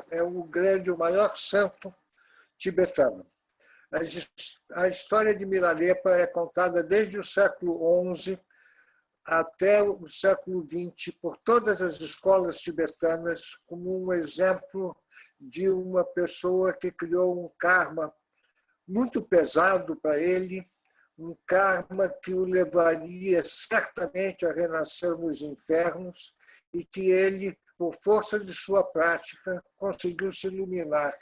é o grande, o maior santo tibetano. A história de Milarepa é contada desde o século XI até o século XX por todas as escolas tibetanas como um exemplo de uma pessoa que criou um karma muito pesado para ele, um karma que o levaria certamente a renascer nos infernos e que ele, por força de sua prática, conseguiu se iluminar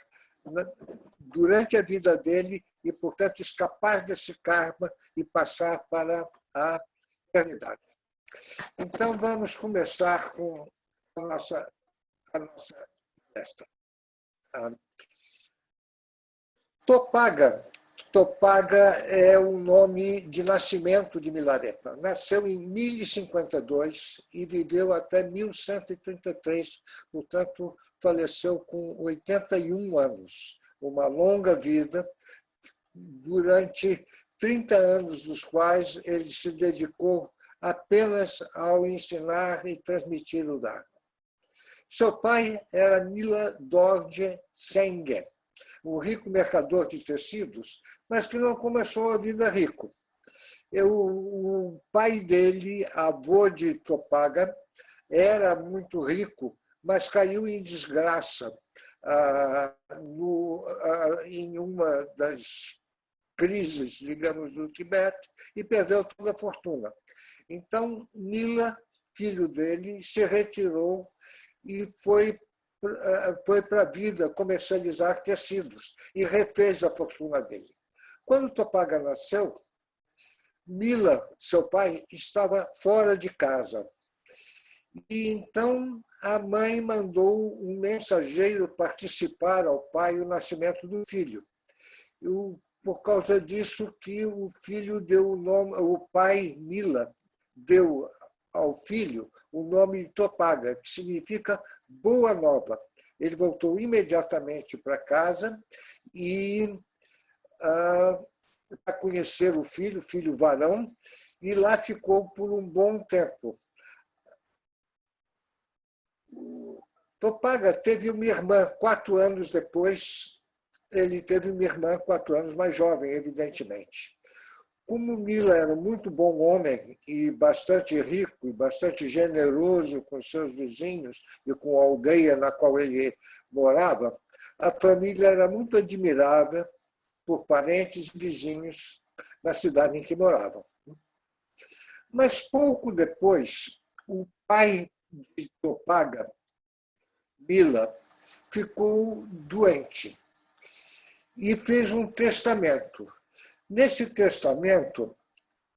durante a vida dele e, portanto, escapar desse karma e passar para a eternidade. Então, vamos começar com a nossa palestra. Topaga. Topaga é o nome de nascimento de Milarepa. Nasceu em 1052 e viveu até 1133, portanto, faleceu com 81 anos. Uma longa vida, durante 30 anos dos quais ele se dedicou apenas ao ensinar e transmitir o Dharma. Seu pai era Nila Dorje Sengye, um rico mercador de tecidos, mas que não começou a vida rico. O pai dele, avô de Topaga, era muito rico, mas caiu em desgraça em uma das crises, digamos, do Tibete e perdeu toda a fortuna. Então, Nila, filho dele, se retirou e foi para a vida comercializar tecidos e refez a fortuna dele. Quando Topaga nasceu, Nila, seu pai, estava fora de casa. E então a mãe mandou um mensageiro participar ao pai o nascimento do filho. Por causa disso que o filho deu o nome, o pai Nila deu ao filho o nome de Topaga, que significa boa nova. Ele voltou imediatamente para casa e para conhecer o filho varão, e lá ficou por um bom tempo. Topaga teve uma irmã 4 anos depois. Ele teve uma irmã 4 anos mais jovem, evidentemente. Como Nila era um muito bom homem e bastante rico e bastante generoso com seus vizinhos e com a aldeia na qual ele morava, a família era muito admirada por parentes e vizinhos na cidade em que moravam. Mas pouco depois, o pai de Topaga, Nila, ficou doente e fez um testamento. Nesse testamento,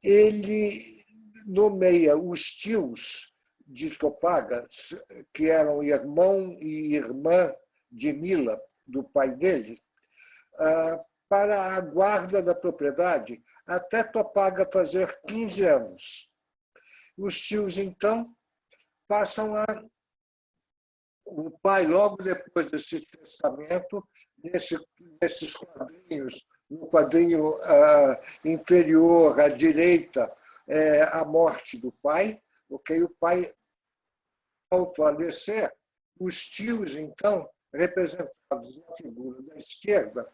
ele nomeia os tios de Topaga, que eram irmão e irmã de Nila, do pai dele, para a guarda da propriedade até Topaga fazer 15 anos. Os tios, então, passam a... O pai, logo depois desse testamento, nesses quadrinhos, no quadrinho inferior à direita, a morte do pai, porque o pai, ao falecer, os tios, então, representados na figura da esquerda,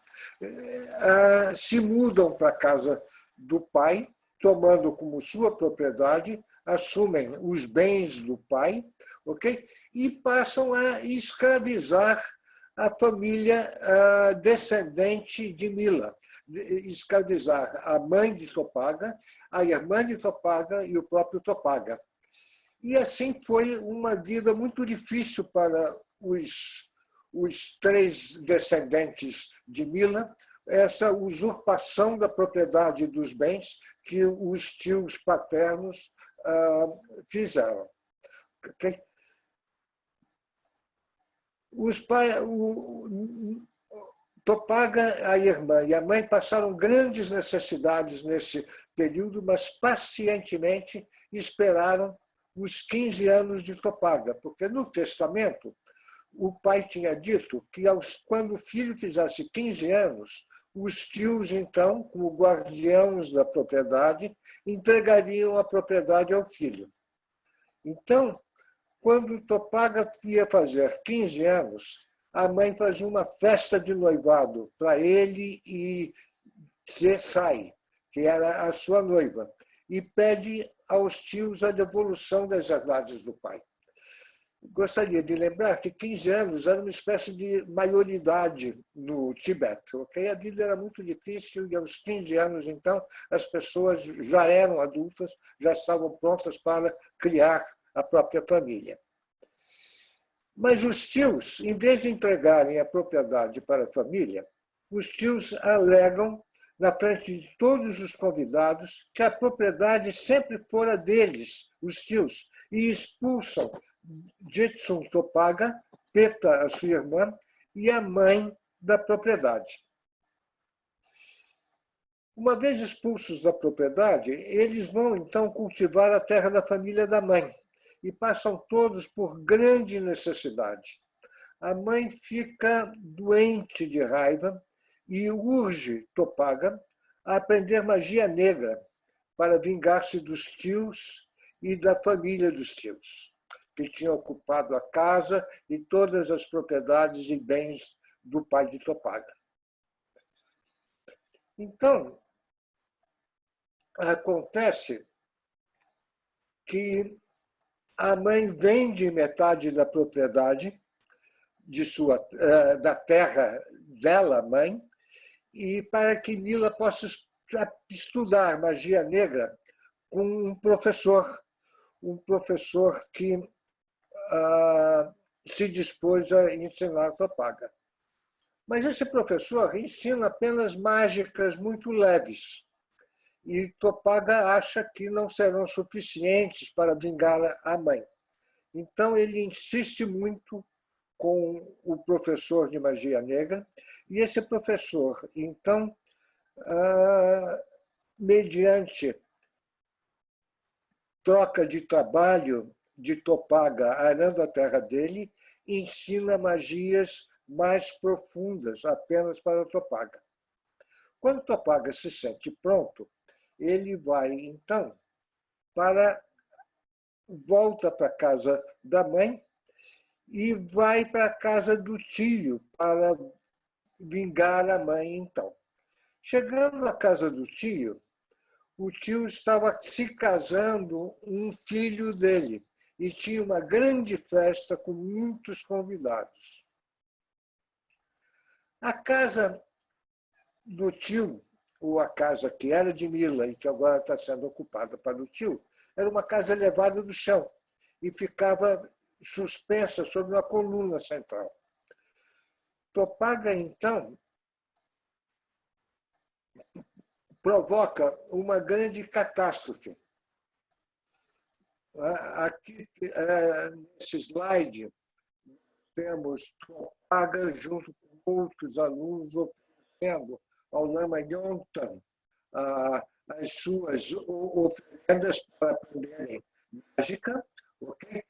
se mudam para a casa do pai, tomando como sua propriedade, assumem os bens do pai, ok? E passam a escravizar a família descendente de Nila, escravizar a mãe de Topaga, a irmã de Topaga e o próprio Topaga. E assim foi uma vida muito difícil para os 3 descendentes de Nila, essa usurpação da propriedade dos bens que os tios paternos fizeram. Okay? Topaga, a irmã e a mãe passaram grandes necessidades nesse período, mas pacientemente esperaram os 15 anos de Topaga, porque no testamento o pai tinha dito que quando o filho fizesse 15 anos, os tios, então, como guardiãos da propriedade, entregariam a propriedade ao filho. Então, quando Topaga ia fazer 15 anos, a mãe faz uma festa de noivado para ele e Sai, que era a sua noiva, e pede aos tios a devolução das herdades do pai. Gostaria de lembrar que 15 anos era uma espécie de maioridade no Tibete. Okay? A vida era muito difícil e aos 15 anos, então, as pessoas já eram adultas, já estavam prontas para criar a própria família. Mas os tios, em vez de entregarem a propriedade para a família, os tios alegam, na frente de todos os convidados, que a propriedade sempre fora deles, os tios, e expulsam Jetsun Topaga, Peta, a sua irmã, e a mãe da propriedade. Uma vez expulsos da propriedade, eles vão então cultivar a terra da família da mãe e passam todos por grande necessidade. A mãe fica doente de raiva e urge Topaga a aprender magia negra para vingar-se dos tios e da família dos tios, que tinham ocupado a casa e todas as propriedades e bens do pai de Topaga. Então, acontece que a mãe vende metade da propriedade da terra dela, mãe, e para que Mila possa estudar magia negra com um professor que se dispôs a ensinar Topaga. Mas esse professor ensina apenas mágicas muito leves, e Topaga acha que não serão suficientes para vingar a mãe. Então, ele insiste muito com o professor de magia negra, e esse professor, então, mediante troca de trabalho de Topaga arando a terra dele, ensina magias mais profundas apenas para Topaga. Quando Topaga se sente pronto, ele vai, então, volta para a casa da mãe e vai para a casa do tio para vingar a mãe, então. Chegando na casa do tio, o tio estava se casando um filho dele e tinha uma grande festa com muitos convidados. A casa do tio, ou a casa que era de Mila e que agora está sendo ocupada para o tio, era uma casa elevada do chão e ficava suspensa sobre uma coluna central. Topaga, então, provoca uma grande catástrofe. Aqui, nesse slide, temos Topaga junto com outros alunos oferecendo ao Lama Yongtan as suas oferendas para aprenderem mágica. Okay?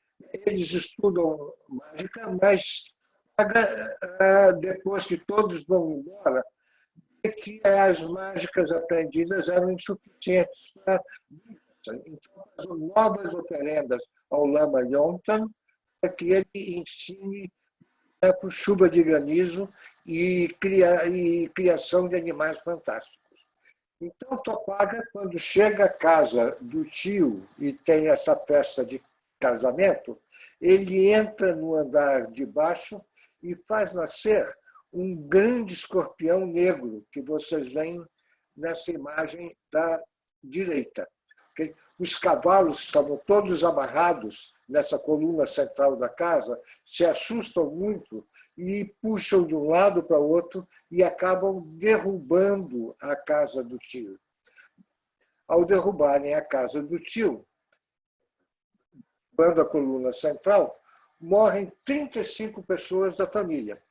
Eles estudam mágica, mas depois que todos vão embora, que as mágicas aprendidas eram insuficientes para então fazem novas oferendas ao Lama Yongtan para que ele ensine por chuva de granizo e criação de animais fantásticos. Então, Topaga, quando chega à casa do tio e tem essa festa de casamento, ele entra no andar de baixo e faz nascer um grande escorpião negro, que vocês veem nessa imagem da direita. Okay? Os cavalos estavam todos amarrados nessa coluna central da casa, se assustam muito e puxam de um lado para o outro e acabam derrubando a casa do tio. Ao derrubarem a casa do tio, quando a coluna central, morrem 35 pessoas da família.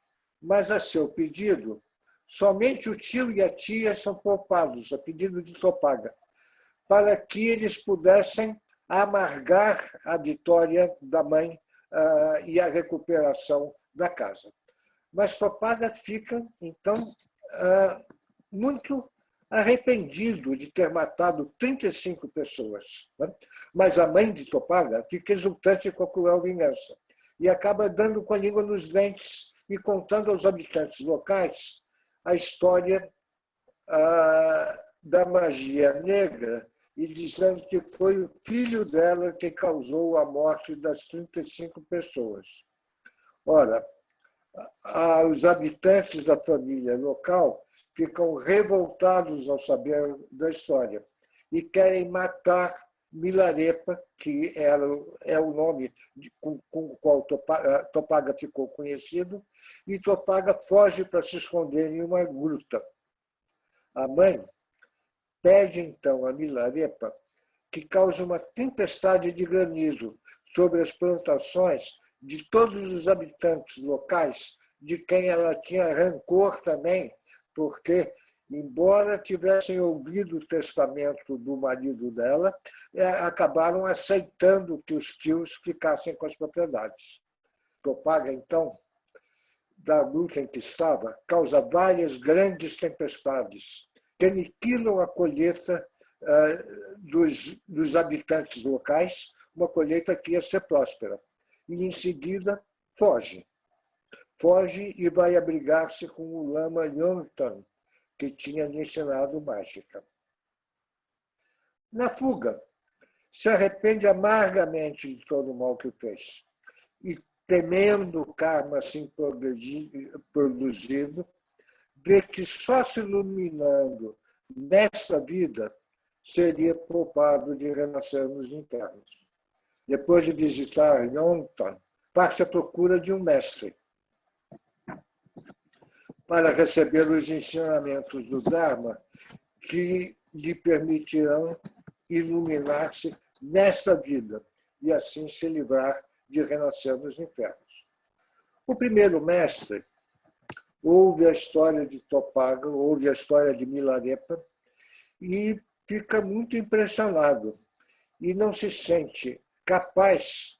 Mas, a seu pedido, somente o tio e a tia são poupados, a pedido de Topaga, para que eles pudessem amargar a vitória da mãe e a recuperação da casa. Mas Topaga fica, então, muito arrependido de ter matado 35 pessoas. Né? Mas a mãe de Topaga fica exultante com a cruel vingança e acaba dando com a língua nos dentes e contando aos habitantes locais a história da magia negra e dizendo que foi o filho dela que causou a morte das 35 pessoas. Ora, os habitantes da família local ficam revoltados ao saber da história e querem matar Milarepa, que é o nome com o qual Topaga ficou conhecido, e Topaga foge para se esconder em uma gruta. A mãe pede, então, a Milarepa que cause uma tempestade de granizo sobre as plantações de todos os habitantes locais, de quem ela tinha rancor também, porque, embora tivessem ouvido o testamento do marido dela, acabaram aceitando que os tios ficassem com as propriedades. Topaga, então, da luta em que estava, causa várias grandes tempestades que aniquilam a colheita dos habitantes locais, uma colheita que ia ser próspera. E, em seguida, foge. Foge e vai abrigar-se com o lama Yontan, que tinha lhe ensinado mágica. Na fuga, se arrepende amargamente de todo o mal que fez. E, temendo o karma assim produzido, vê que só se iluminando nesta vida seria poupado de renascer nos infernos. Depois de visitar Yontan, parte à procura de um mestre para receber os ensinamentos do Dharma que lhe permitirão iluminar-se nesta vida e assim se livrar de renascer nos infernos. O primeiro mestre ouve a história de Topaga, ouve a história de Milarepa e fica muito impressionado e não se sente capaz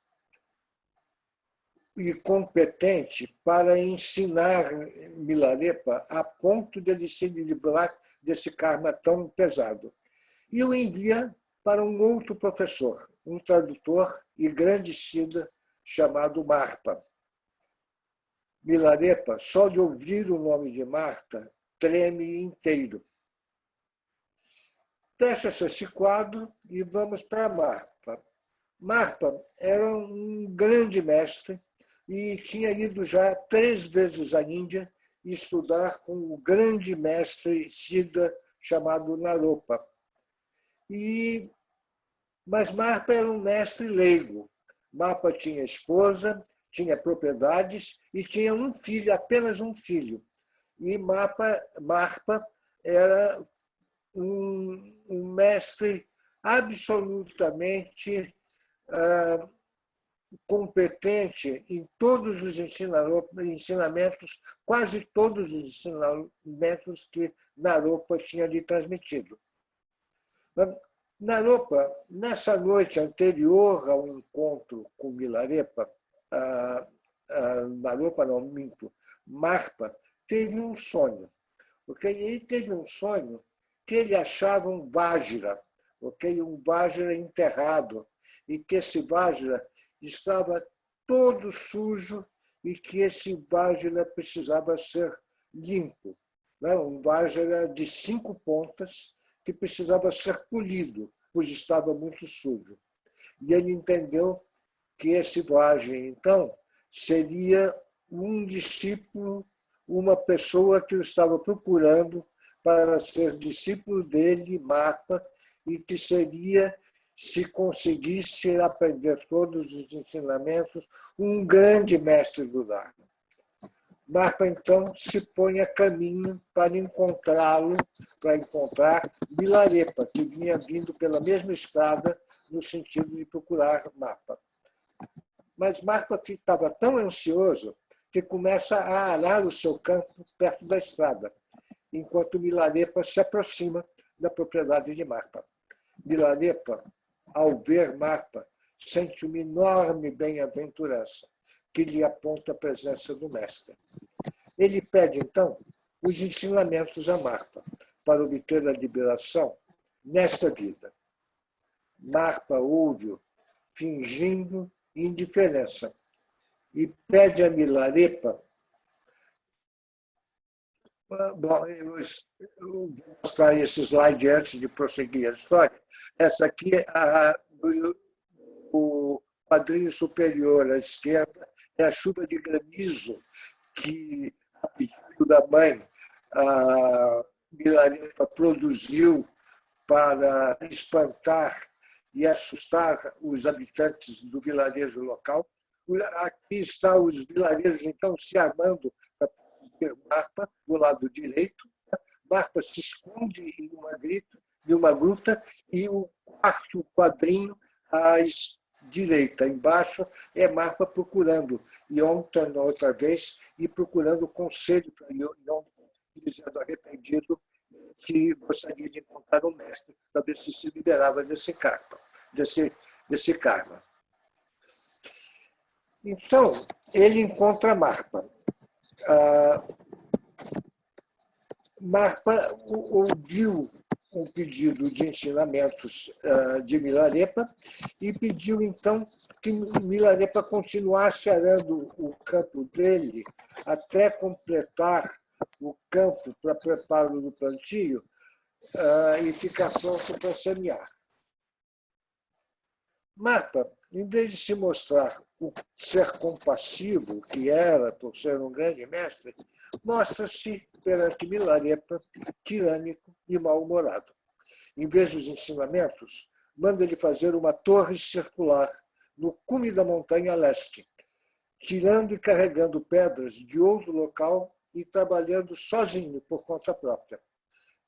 e competente para ensinar Milarepa a ponto de ele se livrar desse karma tão pesado. E o envia para um outro professor, um tradutor e grande siddha chamado Marpa. Milarepa, só de ouvir o nome de Marta, treme inteiro. Fecha-se esse quadro e vamos para Marpa. Marpa era um grande mestre e tinha ido já 3 vezes à Índia estudar com o grande mestre siddha chamado Naropa. Mas Marpa era um mestre leigo. Marpa tinha esposa, tinha propriedades e tinha um filho, apenas um filho. E Marpa era um mestre absolutamente competente em todos os ensinamentos, quase todos os ensinamentos que Naropa tinha lhe transmitido. Naropa, nessa noite anterior ao encontro com Milarepa, Naropa não, minto, Marpa, teve um sonho. Okay? Ele teve um sonho que ele achava um Vajra, okay? Um Vajra enterrado, e que esse Vajra estava todo sujo e que esse Vajra precisava ser limpo. Um Vajra de 5 pontas que precisava ser polido, pois estava muito sujo. E ele entendeu que esse Vajra, então, seria um discípulo, uma pessoa que o estava procurando para ser discípulo dele, Marpa, e que seria, se conseguisse aprender todos os ensinamentos, um grande mestre do Dharma. Marpa, então, se põe a caminho para encontrá-lo, para encontrar Milarepa, que vinha vindo pela mesma estrada no sentido de procurar Marpa. Mas Marpa estava tão ansioso que começa a arar o seu campo perto da estrada, enquanto Milarepa se aproxima da propriedade de Marpa. Milarepa, ao ver Marpa, sente uma enorme bem-aventurança que lhe aponta a presença do mestre. Ele pede, então, os ensinamentos a Marpa para obter a liberação nesta vida. Marpa ouve-o, fingindo indiferença, e pede a Milarepa Bom, eu vou mostrar esse slide antes de prosseguir a história. Essa aqui é o quadrinho superior à esquerda, é a chuva de granizo que, a pedido da mãe, a Milarepa produziu para espantar e assustar os habitantes do vilarejo local. Aqui estão os vilarejos, então, se armando para proteger Marpa, do lado direito. Marpa se esconde em uma gruta, e o quarto quadrinho à direita, embaixo, é Marpa procurando Yontan outra vez e procurando conselho para Yontan, dizendo arrependido que gostaria de encontrar um mestre para ver se se liberava desse karma. Então, ele encontra Marpa. Marpa ouviu um pedido de ensinamentos de Milarepa e pediu, então, que Milarepa continuasse arando o campo dele até completar o campo para preparo do plantio e ficar pronto para semear. Marpa, em vez de se mostrar o ser compassivo que era por ser um grande mestre, mostra-se perante Milarepa tirânico e mal-humorado. Em vez dos ensinamentos, manda ele fazer uma torre circular no cume da montanha a leste, tirando e carregando pedras de outro local e trabalhando sozinho por conta própria.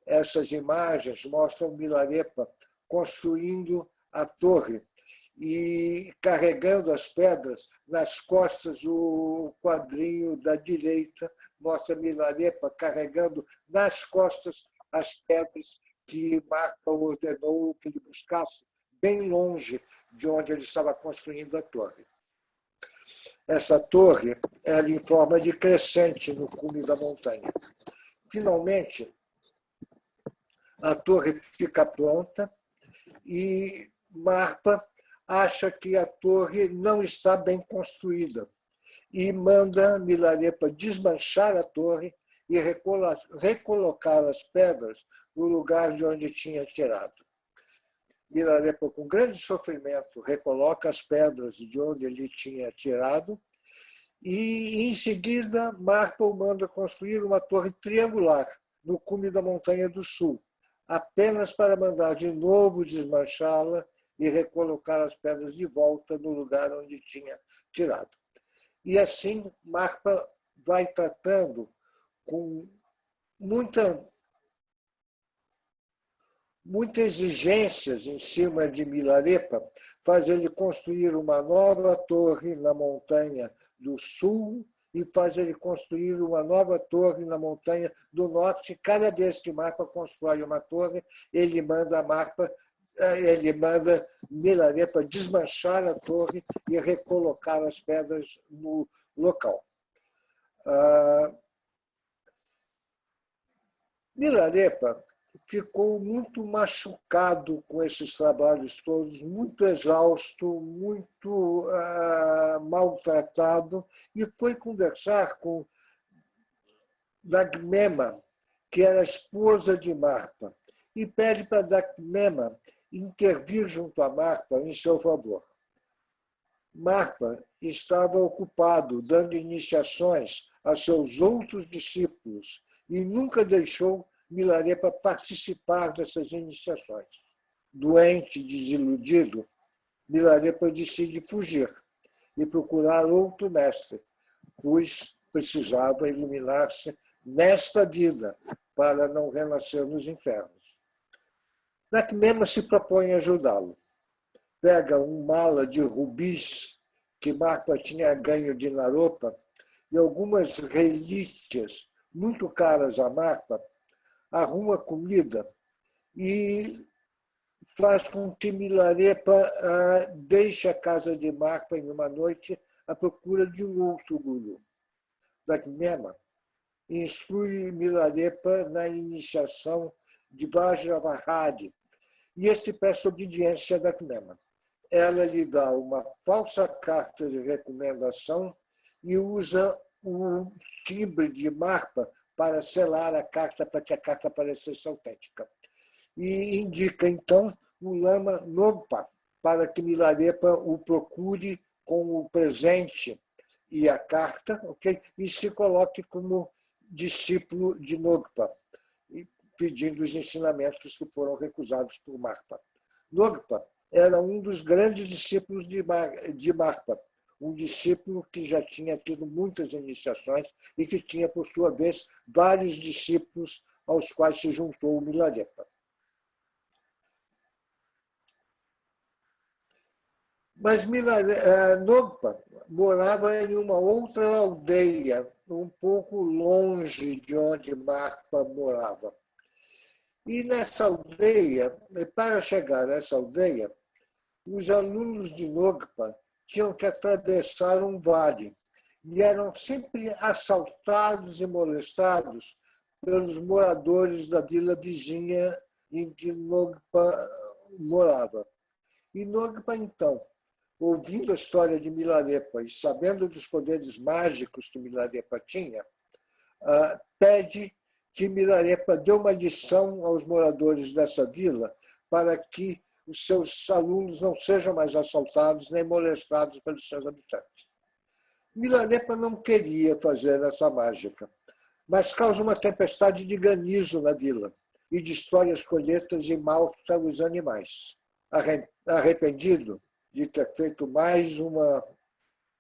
Essas imagens mostram Milarepa construindo a torre e carregando as pedras nas costas. O quadrinho da direita mostra Milarepa carregando nas costas as pedras que Marpa ordenou que ele buscasse bem longe de onde ele estava construindo a torre. Essa torre era em forma de crescente no cume da montanha. Finalmente, a torre fica pronta e Marpa acha que a torre não está bem construída e manda Milarepa desmanchar a torre e recolocar as pedras no lugar de onde tinha tirado. Milarepa, com grande sofrimento, recoloca as pedras de onde ele tinha tirado e, em seguida, Marpa o manda construir uma torre triangular no cume da Montanha do Sul, apenas para mandar de novo desmanchá-la e recolocar as pedras de volta no lugar onde tinha tirado. E assim, Marpa vai tratando com muitas exigências em cima de Milarepa, faz ele construir uma nova torre na montanha do sul e faz ele construir uma nova torre na montanha do norte. Cada vez que Marpa constrói uma torre, ele manda Milarepa desmanchar a torre e recolocar as pedras no local. Milarepa ficou muito machucado com esses trabalhos todos, muito exausto, muito maltratado, e foi conversar com Dagmema, que era a esposa de Marpa, e pede para Dagmema intervir junto a Marpa em seu favor. Marpa estava ocupado dando iniciações a seus outros discípulos e nunca deixou Milarepa participar dessas iniciações. Doente, desiludido, Milarepa decide fugir e procurar outro mestre, pois precisava iluminar-se nesta vida para não renascer nos infernos. Dagmema se propõe ajudá-lo. Pega um mala de rubis que Marpa tinha ganho de Naropa e algumas relíquias muito caras a Marpa, arruma comida e faz com que Milarepa deixe a casa de Marpa em uma noite à procura de um outro guru. Dagmema instrui Milarepa na iniciação de Vajravahari e este peça obediência a Dagmema. Ela lhe dá uma falsa carta de recomendação e usa o timbre de Marpa para selar a carta, para que a carta parecesse autêntica. E indica, então, o lama Nogpa, para que Milarepa o procure com o presente e a carta, okay? E se coloque como discípulo de Nogpa, pedindo os ensinamentos que foram recusados por Marpa. Nogpa era um dos grandes discípulos de Marpa, um discípulo que já tinha tido muitas iniciações e que tinha, por sua vez, vários discípulos aos quais se juntou o Milarepa. Mas Nogpa morava em uma outra aldeia, um pouco longe de onde Marpa morava. E nessa aldeia, para chegar a essa aldeia, os alunos de Nogpa tinham que atravessar um vale e eram sempre assaltados e molestados pelos moradores da vila vizinha em que Nogpa morava. E Nogpa, então, ouvindo a história de Milarepa e sabendo dos poderes mágicos que Milarepa tinha, pede que Milarepa dê uma lição aos moradores dessa vila para que os seus alunos não sejam mais assaltados nem molestados pelos seus habitantes. Milarepa não queria fazer essa mágica, mas causa uma tempestade de granizo na vila e destrói as colheitas e mata os animais. Arrependido de ter feito mais uma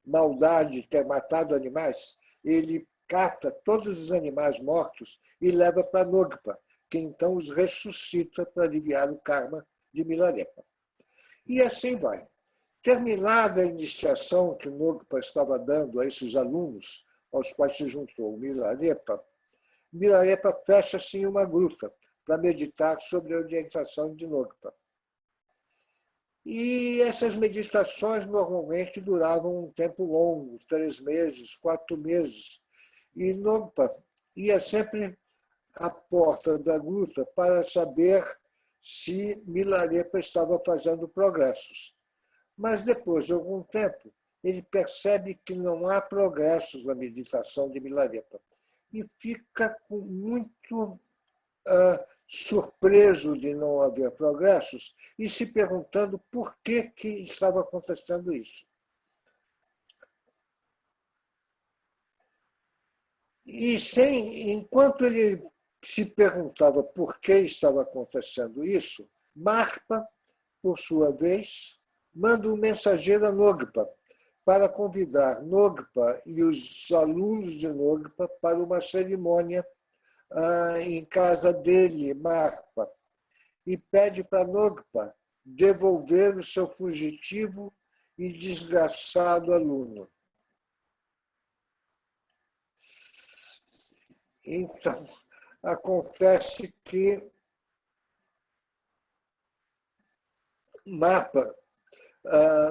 maldade, ter matado animais, ele cata todos os animais mortos e leva para Nogpa, que então os ressuscita para aliviar o karma de Milarepa. E assim vai. Terminada a iniciação que Nogpa estava dando a esses alunos, aos quais se juntou Milarepa, Milarepa fecha-se em uma gruta para meditar sobre a orientação de Nogpa. E essas meditações normalmente duravam um tempo longo, 3 meses, 4 meses. E Nogpa ia sempre à porta da gruta para saber se Milarepa estava fazendo progressos. Mas depois de algum tempo, ele percebe que não há progressos na meditação de Milarepa e fica muito surpreso de não haver progressos e se perguntando por que estava acontecendo isso. E enquanto ele se perguntava por que estava acontecendo isso, Marpa, por sua vez, manda um mensageiro a Nogpa para convidar Nogpa e os alunos de Nogpa para uma cerimônia em casa dele, Marpa, e pede para Nogpa devolver o seu fugitivo e desgraçado aluno. Então, acontece que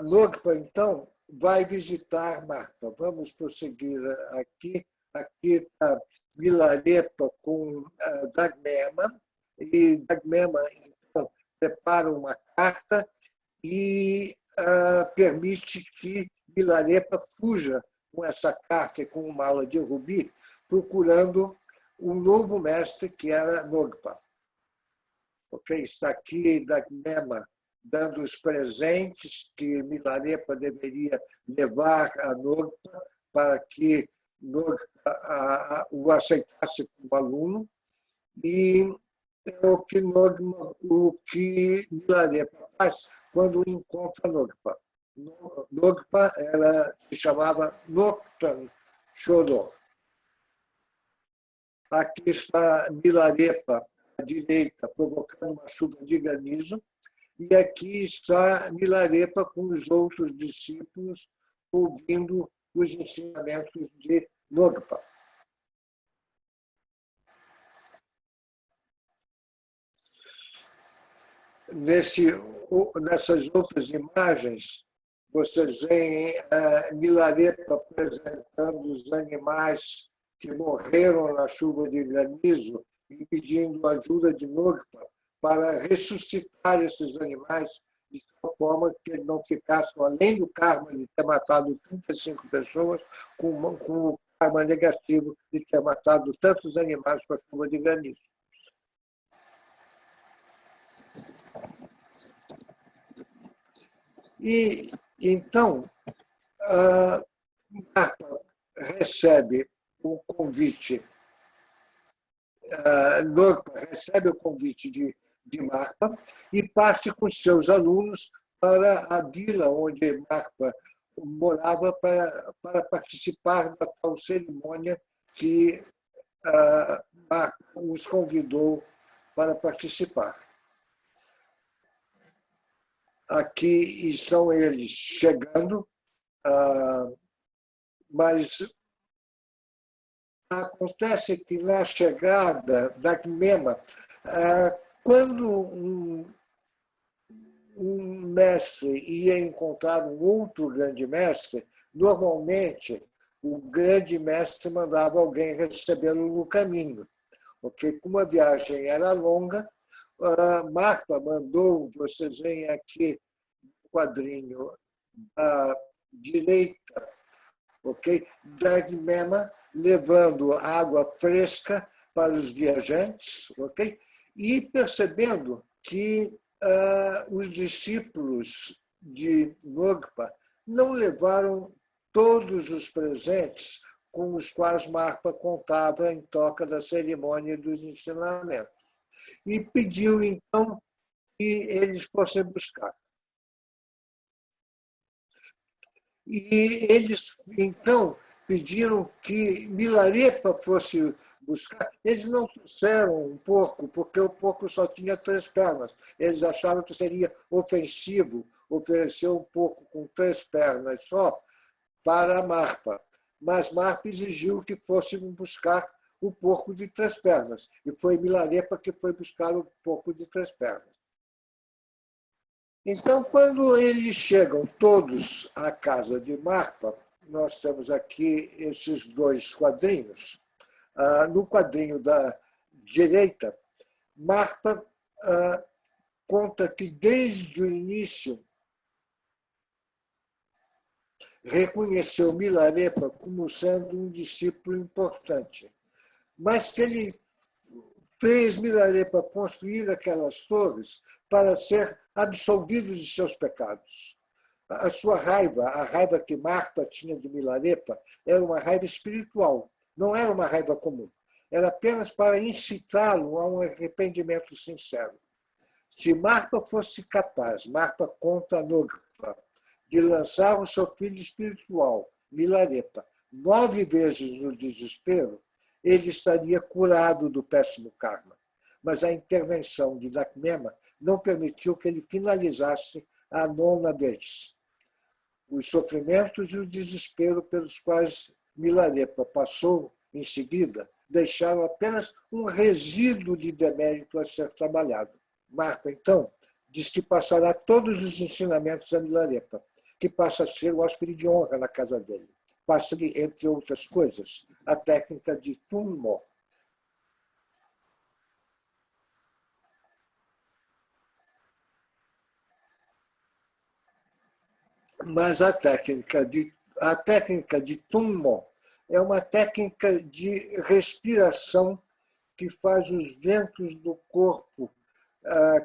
Nogpa, então, vai visitar Marpa. Vamos prosseguir aqui. Aqui está Milarepa com Dagmema, e Dagmema, então, prepara uma carta e permite que Milarepa fuja com essa carta e com uma mala de rubi, procurando um novo mestre, que era Nogpa. Okay? Está aqui Dagmema dando os presentes que Milarepa deveria levar a Nogpa para que Nogpa o aceitasse como aluno, e é o que Milarepa faz quando encontra Nogpa. Nogpa se chamava Noktan Chodor. Aqui está Milarepa à direita, provocando uma chuva de granizo, e aqui está Milarepa com os outros discípulos, ouvindo os ensinamentos de Nogpa. Nessas outras imagens, vocês veem Milarepa apresentando os animais que morreram na chuva de granizo e pedindo ajuda de Nogpa para ressuscitar esses animais de tal forma que eles não ficassem, além do karma de ter matado 35 pessoas, com o karma negativo de ter matado tantos animais com a chuva de granizo. E, então, Marpa recebe um convite, Norpa recebe o convite de Marpa e parte com seus alunos para a vila onde Marpa morava para participar da tal cerimônia que Marpa os convidou para participar. Aqui estão eles chegando, mas acontece que na chegada da Quimema, quando um mestre ia encontrar um outro grande mestre, normalmente o grande mestre mandava alguém recebê-lo no caminho, porque como a viagem era longa, Marpa mandou, vocês veem aqui o quadrinho à direita, ok? Da Quimema, levando água fresca para os viajantes, ok? E percebendo que os discípulos de Nogpa não levaram todos os presentes com os quais Marpa contava em troca da cerimônia dos ensinamentos. E pediu, então, que eles fossem buscar. E eles, então, pediram que Milarepa fosse buscar. Eles não trouxeram um porco, porque o porco só tinha 3 pernas. Eles acharam que seria ofensivo oferecer um porco com 3 pernas só para Marpa. Mas Marpa exigiu que fossem buscar o porco de 3 pernas. E foi Milarepa que foi buscar o porco de 3 pernas. Então, quando eles chegam todos à casa de Marpa, nós temos aqui esses 2 quadrinhos. No quadrinho da direita, Marpa conta que, desde o início, reconheceu Milarepa como sendo um discípulo importante, mas que ele fez Milarepa construir aquelas torres para ser absolvido de seus pecados. A sua raiva, a raiva que Marpa tinha de Milarepa, era uma raiva espiritual, não era uma raiva comum. Era apenas para incitá-lo a um arrependimento sincero. Se Marpa fosse capaz, Marpa conta a Nogpa, de lançar o seu filho espiritual, Milarepa, 9 vezes no desespero, ele estaria curado do péssimo karma. Mas a intervenção de Lakmema não permitiu que ele finalizasse a 9ª vez. Os sofrimentos e o desespero pelos quais Milarepa passou em seguida deixaram apenas um resíduo de demérito a ser trabalhado. Marpa, então, diz que passará todos os ensinamentos a Milarepa, que passa a ser o hóspede de honra na casa dele. Passa-lhe, entre outras coisas, a técnica de Tunmo. Mas a técnica de Tunmo é uma técnica de respiração que faz os ventos do corpo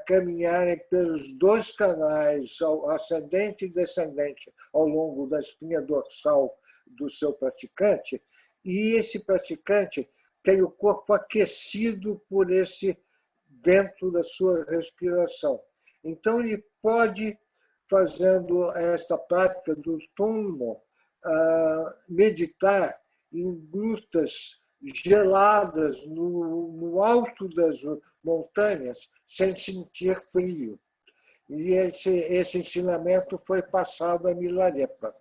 caminharem pelos 2 canais, ascendente e descendente, ao longo da espinha dorsal do seu praticante, e esse praticante tem o corpo aquecido por esse vento da sua respiração. Então, ele pode, fazendo esta prática do Tunmo, meditar em grutas geladas no alto das montanhas, sem sentir frio. E esse ensinamento foi passado a Milarepa.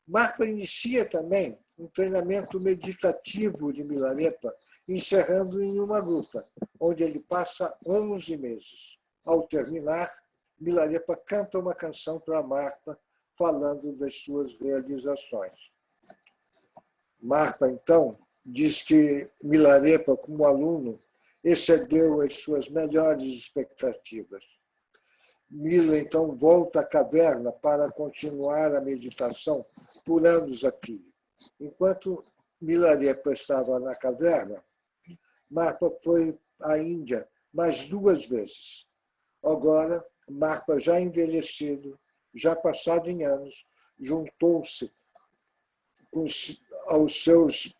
Marpa inicia também um treinamento meditativo de Milarepa, encerrando em uma gruta, onde ele passa 11 meses. Ao terminar, Milarepa canta uma canção para Marpa, falando das suas realizações. Marpa, então, diz que Milarepa, como aluno, excedeu as suas melhores expectativas. Mila, então, volta à caverna para continuar a meditação por anos a fio, enquanto Milarepa estava na caverna, Marpa foi à Índia mais 2 vezes. Agora, Marpa, já envelhecido, já passado em anos, juntou-se aos seus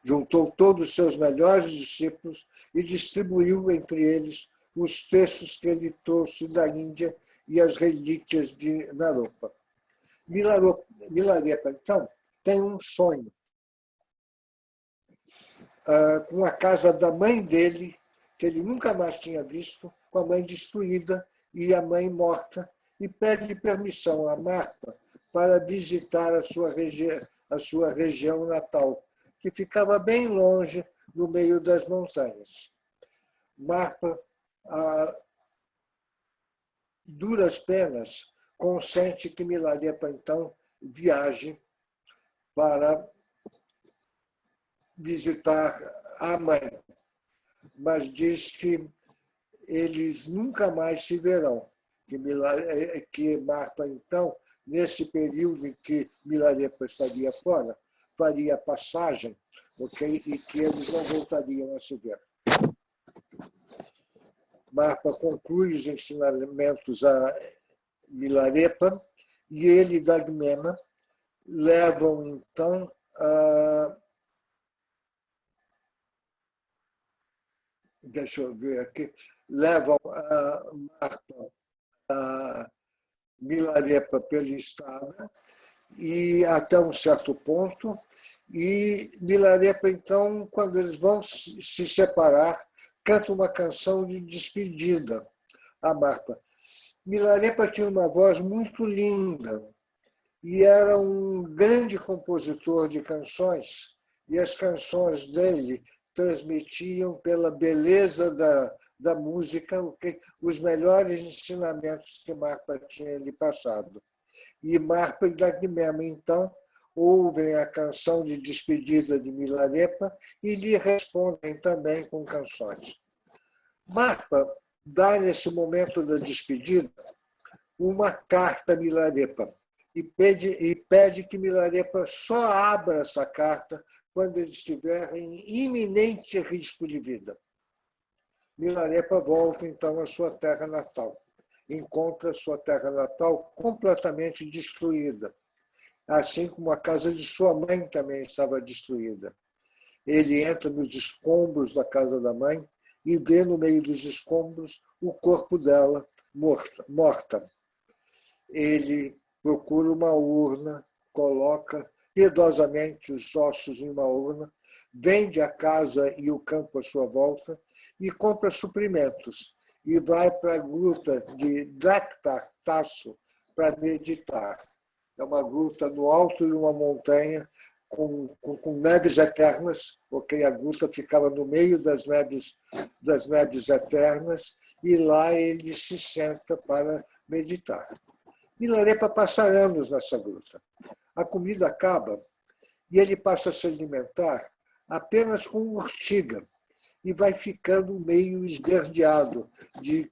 juntou todos os seus melhores discípulos e distribuiu entre eles os textos que ele trouxe da Índia e as relíquias de Naropa. Milarepa, então, tem um sonho com a casa da mãe dele, que ele nunca mais tinha visto, com a mãe destruída e a mãe morta, e pede permissão a Marpa para visitar a sua região natal, que ficava bem longe, no meio das montanhas. Marpa, a duras penas, consente que Milarepa, então, viaje para visitar a mãe, mas diz que eles nunca mais se verão, que Marpa, então, nesse período em que Milarepa estaria fora, faria passagem, okay? E que eles não voltariam a se ver. Marpa conclui os ensinamentos a Milarepa e ele e Dagmena levam, então, deixa eu ver aqui, levam a Marpa, a Milarepa pela estrada e até um certo ponto, e Milarepa, então, quando eles vão se separar, canta uma canção de despedida a Marpa. Milarepa tinha uma voz muito linda e era um grande compositor de canções, e as canções dele transmitiam, pela beleza da música, os melhores ensinamentos que Marpa tinha lhe passado. E Marpa e Dagmena, então, ouvem a canção de despedida de Milarepa e lhe respondem também com canções. Marpa dá, nesse momento da despedida, uma carta a Milarepa e pede que Milarepa só abra essa carta quando ele estiver em iminente risco de vida. Milarepa volta, então, à sua terra natal. Encontra sua terra natal completamente destruída, assim como a casa de sua mãe também estava destruída. Ele entra nos escombros da casa da mãe e vê no meio dos escombros o corpo dela morta. Ele procura uma urna, coloca piedosamente os ossos em uma urna, vende a casa e o campo à sua volta e compra suprimentos e vai para a gruta de Draktasso para meditar. É uma gruta no alto de uma montanha com neves eternas, porque a gruta ficava no meio das neves eternas, e lá ele se senta para meditar. Milarepa passa anos nessa gruta. A comida acaba e ele passa a se alimentar apenas com urtiga e vai ficando meio esverdeado de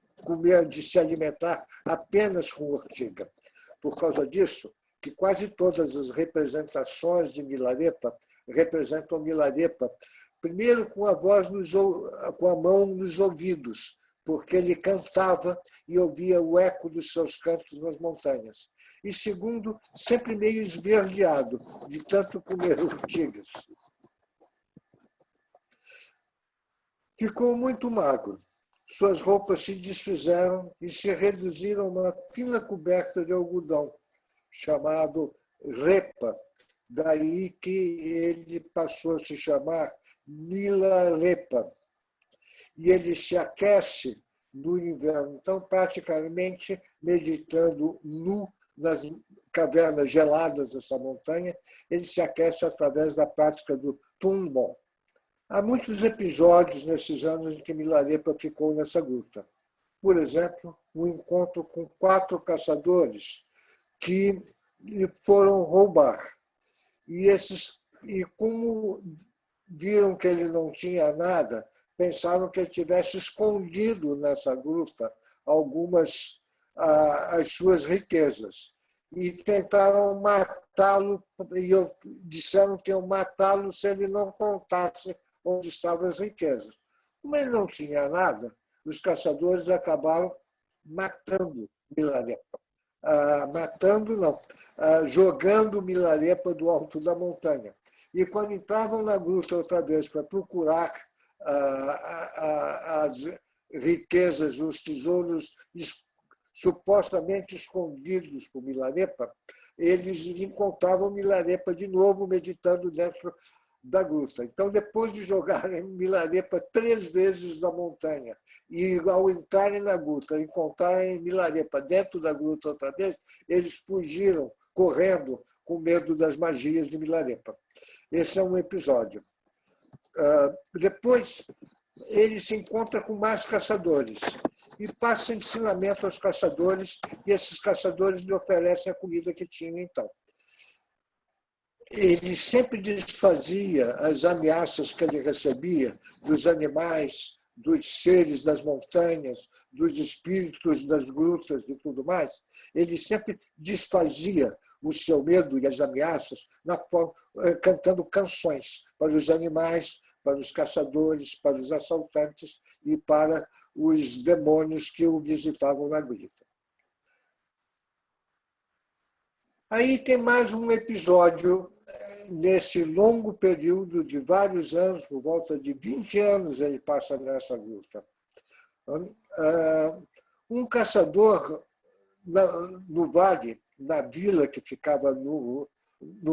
se alimentar apenas com urtiga. Por causa disso, que quase todas as representações de Milarepa representam Milarepa, primeiro com com a mão nos ouvidos, porque ele cantava e ouvia o eco dos seus cantos nas montanhas. E segundo, sempre meio esverdeado, de tanto comer urtigas. Ficou muito magro. Suas roupas se desfizeram e se reduziram a uma fina coberta de algodão, chamado repa. Daí que ele passou a se chamar Milarepa. E ele se aquece no inverno, então praticamente meditando nu nas cavernas geladas dessa montanha, ele se aquece através da prática do Tumbon. Há muitos episódios nesses anos em que Milarepa ficou nessa gruta. Por exemplo, um encontro com 4 caçadores que lhe foram roubar. E como viram que ele não tinha nada, pensaram que ele tivesse escondido nessa gruta as suas riquezas. e tentaram matá-lo, e disseram que iam matá-lo se ele não contasse onde estavam as riquezas. Como ele não tinha nada, os caçadores acabaram matando Milarepa. Matando, não, jogando Milarepa do alto da montanha. E quando entravam na gruta outra vez para procurar as riquezas, os tesouros supostamente escondidos por Milarepa, eles encontravam Milarepa de novo meditando dentro da gruta. Então, depois de jogarem Milarepa 3 vezes da montanha e, ao entrarem na gruta, encontrarem Milarepa dentro da gruta outra vez, eles fugiram, correndo, com medo das magias de Milarepa. Esse é um episódio. Depois, ele se encontra com mais caçadores e passa ensinamento aos caçadores, e esses caçadores lhe oferecem a comida que tinha então. Ele sempre desfazia as ameaças que ele recebia dos animais, dos seres das montanhas, dos espíritos das grutas e tudo mais. Ele sempre desfazia o seu medo e as ameaças cantando canções para os animais, para os caçadores, para os assaltantes e para os demônios que o visitavam na gruta. Aí tem mais um episódio, nesse longo período de vários anos, por volta de 20 anos ele passa nessa gruta. Um caçador no vale, na vila que ficava no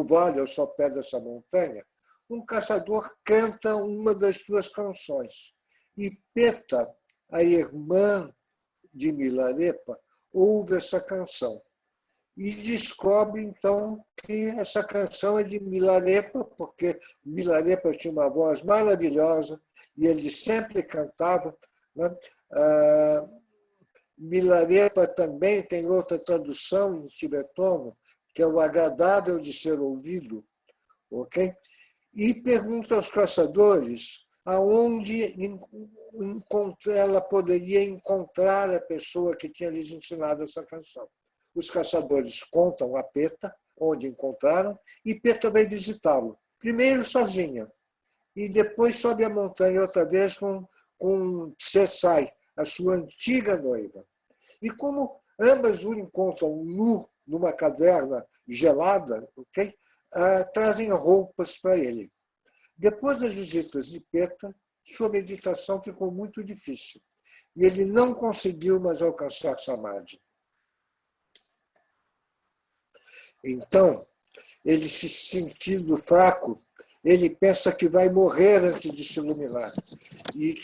vale, ao sopé dessa montanha, um caçador canta uma das suas canções. E Peta, a irmã de Milarepa, ouve essa canção. E descobre, então, que essa canção é de Milarepa, porque Milarepa tinha uma voz maravilhosa e ele sempre cantava. Né? Milarepa também tem outra tradução em tibetano, que é o agradável de ser ouvido. Okay? E pergunta aos caçadores aonde ela poderia encontrar a pessoa que tinha lhes ensinado essa canção. Os caçadores contam a Peta, onde encontraram, e Peta vai visitá-lo. Primeiro sozinha, e depois sobe a montanha outra vez com Tsessai, a sua antiga noiva. E como ambas o encontram nu numa caverna gelada, okay? Trazem roupas para ele. Depois das visitas de Peta, sua meditação ficou muito difícil, e ele não conseguiu mais alcançar Samadhi. Então, ele se sentindo fraco, ele pensa que vai morrer antes de se iluminar. E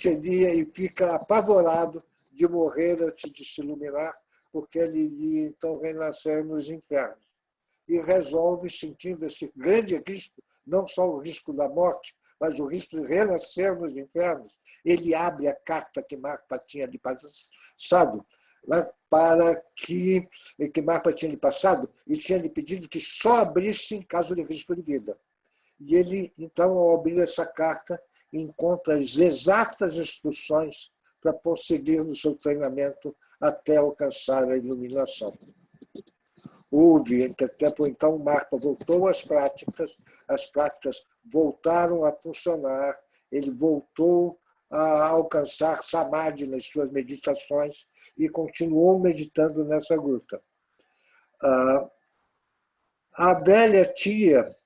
fica apavorado de morrer antes de se iluminar, porque ele iria então renascer nos infernos. E resolve, sentindo esse grande risco, não só o risco da morte, mas o risco de renascer nos infernos, ele abre a carta que Marpa tinha lhe passado, para que Marpa tinha lhe passado e tinha lhe pedido que só abrisse em caso de risco de vida. E ele, então, ao abrir essa carta, encontra as exatas instruções para prosseguir no seu treinamento até alcançar a iluminação. Houve, entretanto, então, Marpa voltou às práticas, as práticas voltaram a funcionar, ele voltou a alcançar Samadhi nas suas meditações e continuou meditando nessa gruta. A velha tia,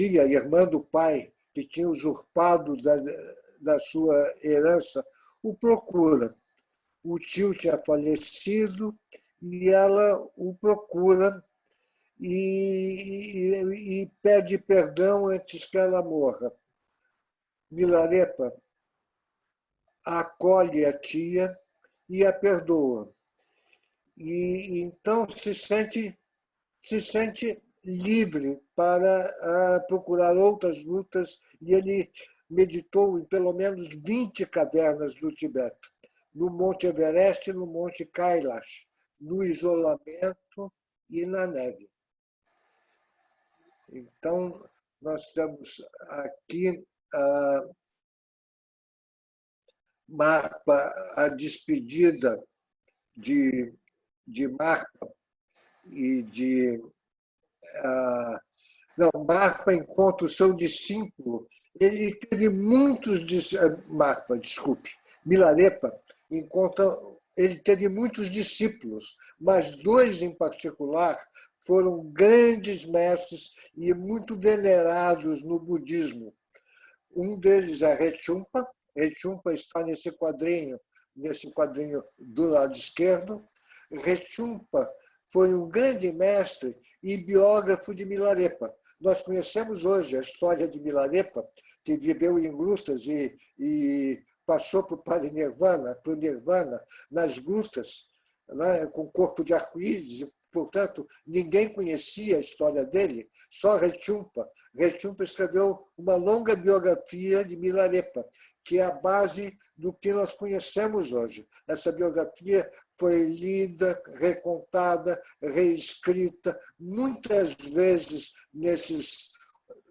irmã do pai, que tinha usurpado da sua herança, o procura. O tio tinha falecido e ela o procura e pede perdão antes que ela morra. Milarepa acolhe a tia e a perdoa. E então se sente livre para procurar outras lutas, e ele meditou em pelo menos 20 cavernas do Tibete, no Monte Everest e no Monte Kailash, no isolamento e na neve. Então, nós temos aqui Marpa, a despedida de Marpa, e de não, Marpa encontra o seu discípulo. Ele teve muitos Marpa, desculpe, Milarepa encontra, ele teve muitos discípulos, mas dois em particular foram grandes mestres e muito venerados no budismo. Um deles é Rechumpa. Rechumpa está nesse quadrinho do lado esquerdo. Rechumpa foi um grande mestre e biógrafo de Milarepa. Nós conhecemos hoje a história de Milarepa, que viveu em grutas e passou para o Nirvana, nas grutas, né, com corpo de arco-íris. Portanto, ninguém conhecia a história dele, só Rechumpa. Rechumpa escreveu uma longa biografia de Milarepa, que é a base do que nós conhecemos hoje. Essa biografia foi lida, recontada, reescrita, muitas vezes nesses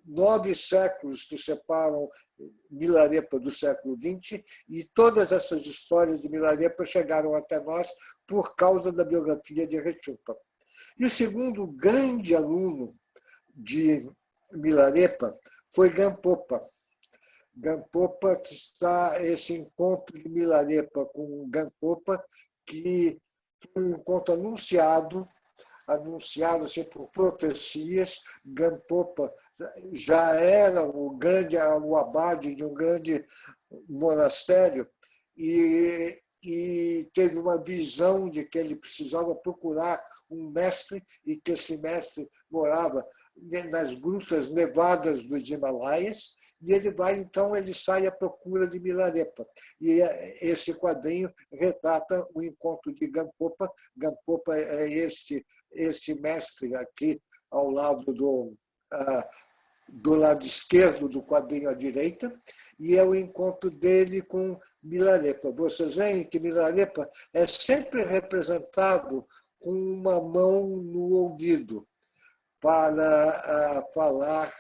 9 séculos que separam Milarepa do século XX, e todas essas histórias de Milarepa chegaram até nós por causa da biografia de Rechumpa. E o segundo grande aluno de Milarepa foi Gampopa. Gampopa está esse encontro de Milarepa com Gampopa, que foi um encontro anunciado assim, por profecias. Gampopa já era o abade de um grande monastério e teve uma visão de que ele precisava procurar um mestre e que esse mestre morava nas grutas nevadas dos Himalaias, e ele sai à procura de Milarepa. E esse quadrinho retrata o encontro de Gampopa. Gampopa é este mestre aqui ao lado do lado esquerdo do quadrinho à direita, e é o encontro dele com Milarepa. Vocês veem que Milarepa é sempre representado com uma mão no ouvido para falar,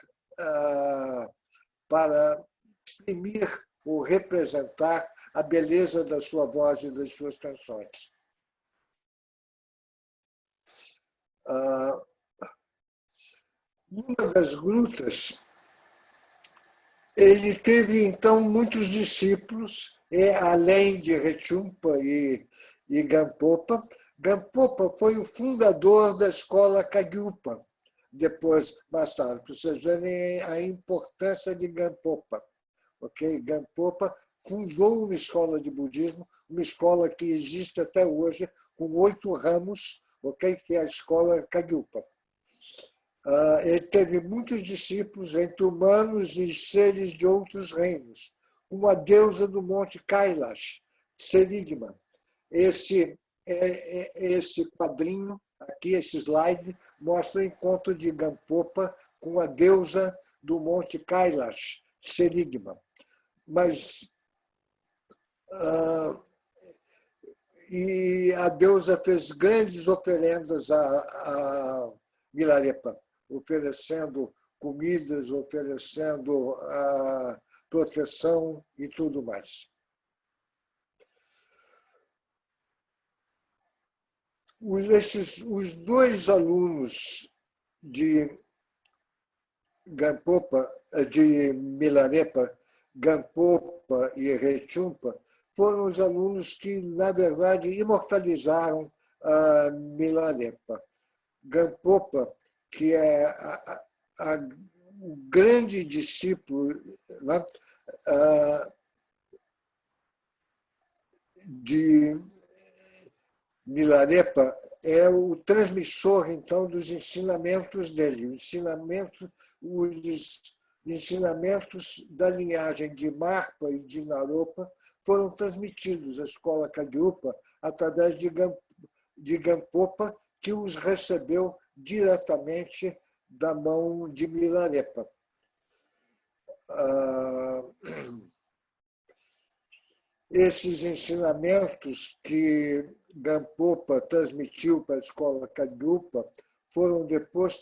para exprimir ou representar a beleza da sua voz e das suas canções. Numa das grutas, ele teve, então, muitos discípulos, além de Rechumpa e Gampopa. Gampopa foi o fundador da escola Kagyupa, depois, mais tarde, para vocês verem a importância de Gampopa. Okay? Gampopa fundou uma escola de budismo, uma escola que existe até hoje, com 8 ramos, okay? Que é a escola Kagyupa. Ele teve muitos discípulos entre humanos e seres de outros reinos, como a deusa do monte Kailash, Serigma. Esse quadrinho, aqui, esse slide, mostra o encontro de Gampopa com a deusa do monte Kailash, Serigma. Mas e a deusa fez grandes oferendas a Milarepa, oferecendo comidas, oferecendo proteção e tudo mais. Os 2 alunos de Gampopa, de Milarepa, Gampopa e Rechumpa, foram os alunos que, na verdade, imortalizaram a Milarepa. Gampopa, que é o grande discípulo, né, de Milarepa, é o transmissor, então, dos ensinamentos dele. Os ensinamentos da linhagem de Marpa e de Naropa foram transmitidos à escola Kagyupa através de Gampopa, que os recebeu diretamente da mão de Milarepa. Esses ensinamentos que Gampopa transmitiu para a escola Kagyupa foram depois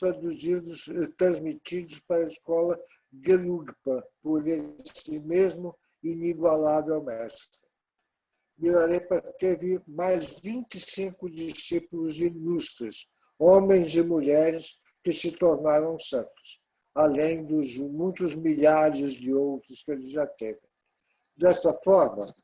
transmitidos para a escola Gelugpa, por esse mesmo inigualável mestre. Milarepa teve mais 25 discípulos ilustres, homens e mulheres que se tornaram santos, além dos muitos milhares de outros que ele já teve. Dessa forma,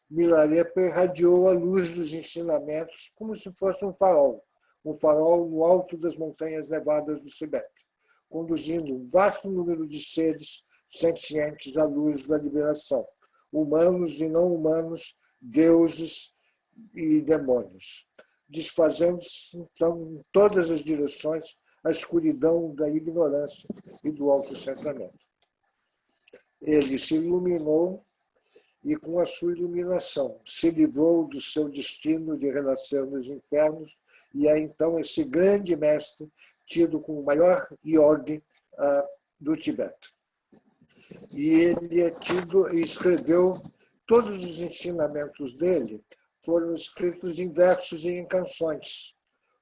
Milarepa irradiou a luz dos ensinamentos como se fosse um farol no alto das montanhas nevadas do Tibete, conduzindo um vasto número de seres sencientes à luz da liberação, humanos e não humanos, deuses e demônios, desfazendo-se, então, em todas as direções, a escuridão da ignorância e do autocentramento. Ele se iluminou e, com a sua iluminação, se livrou do seu destino de renascer nos infernos e é, então, esse grande mestre tido como o maior yogi do Tibete. E ele escreveu, todos os ensinamentos dele foram escritos em versos e em canções.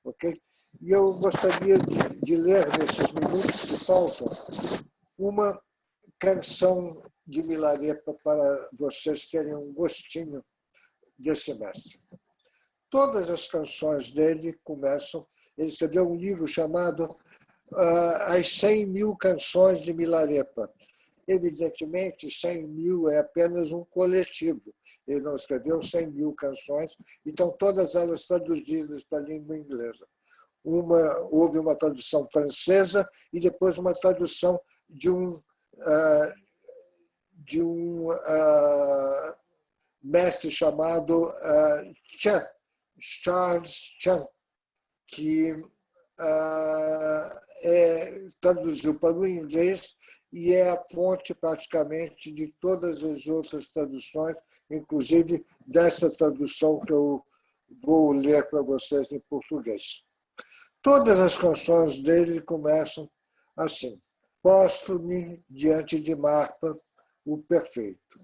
Okay? E eu gostaria de ler, nesses minutos que faltam, uma canção de Milarepa para vocês terem um gostinho desse mestre. Todas as canções dele começam... Ele escreveu um livro chamado As 100.000 Canções de Milarepa. Evidentemente, 100.000 é apenas um coletivo. Ele não escreveu 100.000 canções, então todas elas traduzidas para a língua inglesa. Houve uma tradução francesa e depois uma tradução de um mestre chamado Charles Chan, que traduziu para o inglês e é a fonte praticamente de todas as outras traduções, inclusive dessa tradução que eu vou ler para vocês em português. Todas as canções dele começam assim: postro-me diante de Marpa, o perfeito.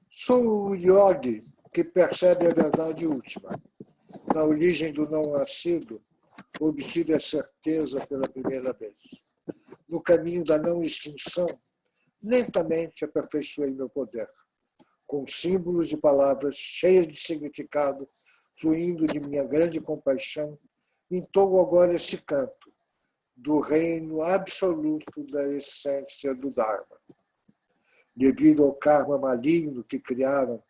Sou o yogi que percebe a verdade última. Na origem do não nascido, obtive a certeza pela primeira vez. No caminho da não extinção, lentamente aperfeiçoei meu poder, com símbolos e palavras cheias de significado, fluindo de minha grande compaixão, entoo agora esse canto do reino absoluto da essência do Dharma. Devido ao karma maligno que criaram,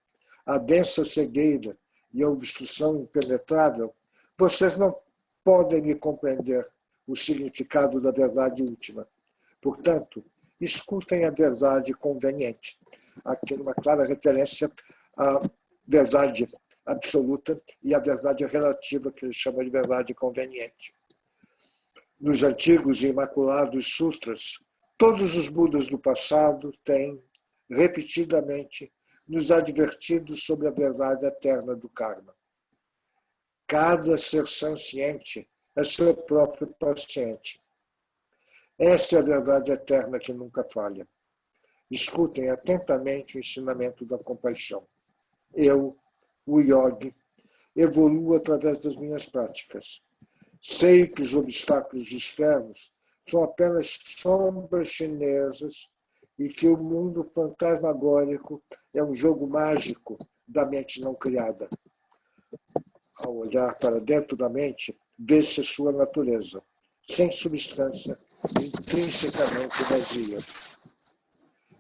a densa cegueira e a obstrução impenetrável, vocês não podem me compreender o significado da verdade última. Portanto, escutem a verdade conveniente. Aqui uma clara referência à verdade absoluta e à verdade relativa, que ele chama de verdade conveniente. Nos antigos e imaculados sutras, todos os Budas do passado têm, repetidamente, nos advertido sobre a verdade eterna do karma. Cada ser senciente é seu próprio paciente. Essa é a verdade eterna que nunca falha. Escutem atentamente o ensinamento da compaixão. Eu, o yogi, evoluo através das minhas práticas. Sei que os obstáculos externos são apenas sombras chinesas e que o mundo fantasmagórico é um jogo mágico da mente não criada. Ao olhar para dentro da mente, vê-se a sua natureza, sem substância, intrinsecamente vazia.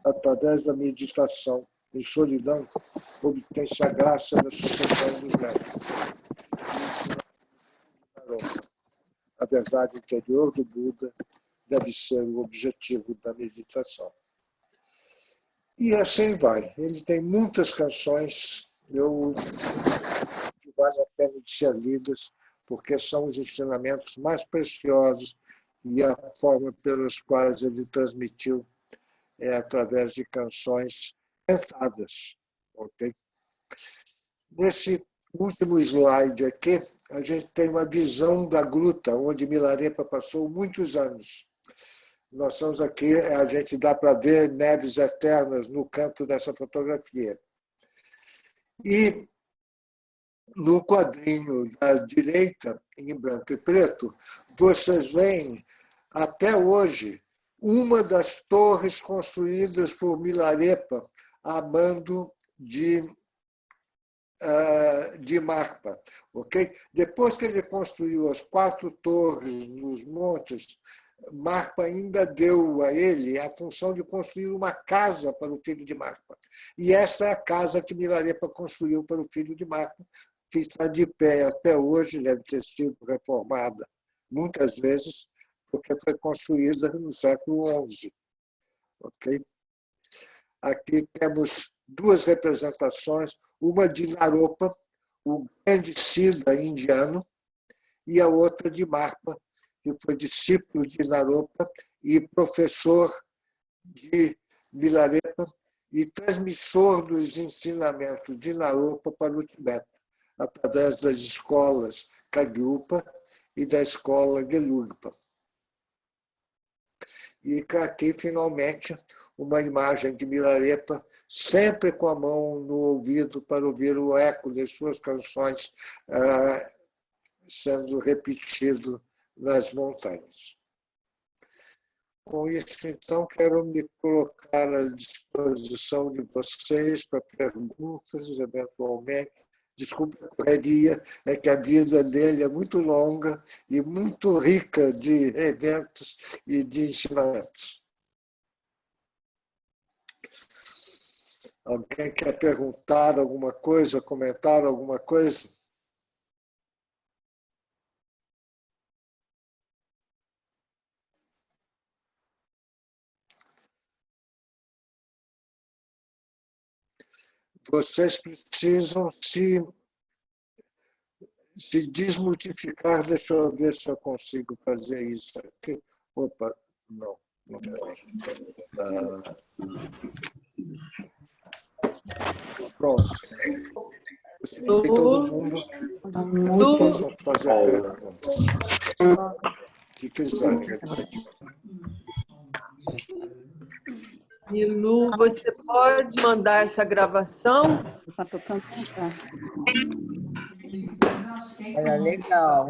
Através da meditação em solidão, obtém-se a graça da sucessão dos mestres. A verdade interior do Buda deve ser o objetivo da meditação. E assim vai. Ele tem muitas canções que valem a pena de ser lidas, porque são os ensinamentos mais preciosos e a forma pelas quais ele transmitiu é através de canções cantadas. Okay? Nesse último slide aqui, a gente tem uma visão da gruta, onde Milarepa passou muitos anos. Nós estamos aqui, a gente dá para ver neves eternas no canto dessa fotografia. E no quadrinho da direita, em branco e preto, vocês veem, até hoje, uma das torres construídas por Milarepa a mando de de Marpa. Okay? Depois que ele construiu as 4 torres nos montes, Marpa ainda deu a ele a função de construir uma casa para o filho de Marpa. E esta é a casa que Milarepa construiu para o filho de Marpa, que está de pé até hoje, deve ter sido reformada muitas vezes, porque foi construída no século XI. Okay? Aqui temos 2 representações, uma de Naropa, o grande Siddha indiano, e a outra de Marpa, que foi discípulo de Naropa e professor de Milarepa e transmissor dos ensinamentos de Naropa para o Tibete, através das escolas Kagyupa e da escola Gelugpa. E aqui, finalmente, uma imagem de Milarepa, sempre com a mão no ouvido para ouvir o eco das suas canções sendo repetido nas montanhas. Com isso, então, quero me colocar à disposição de vocês para perguntas, eventualmente. Desculpe a correria, é que a vida dele é muito longa e muito rica de eventos e de ensinamentos. Alguém quer perguntar alguma coisa, comentar alguma coisa? Vocês precisam se desmultiplicar. Deixa eu ver se eu consigo fazer isso aqui. Opa, não. Pronto. E todo mundo possa fazer perguntas. Se quiserem. Milu, você pode mandar essa gravação? Está tocando. Olha, legal.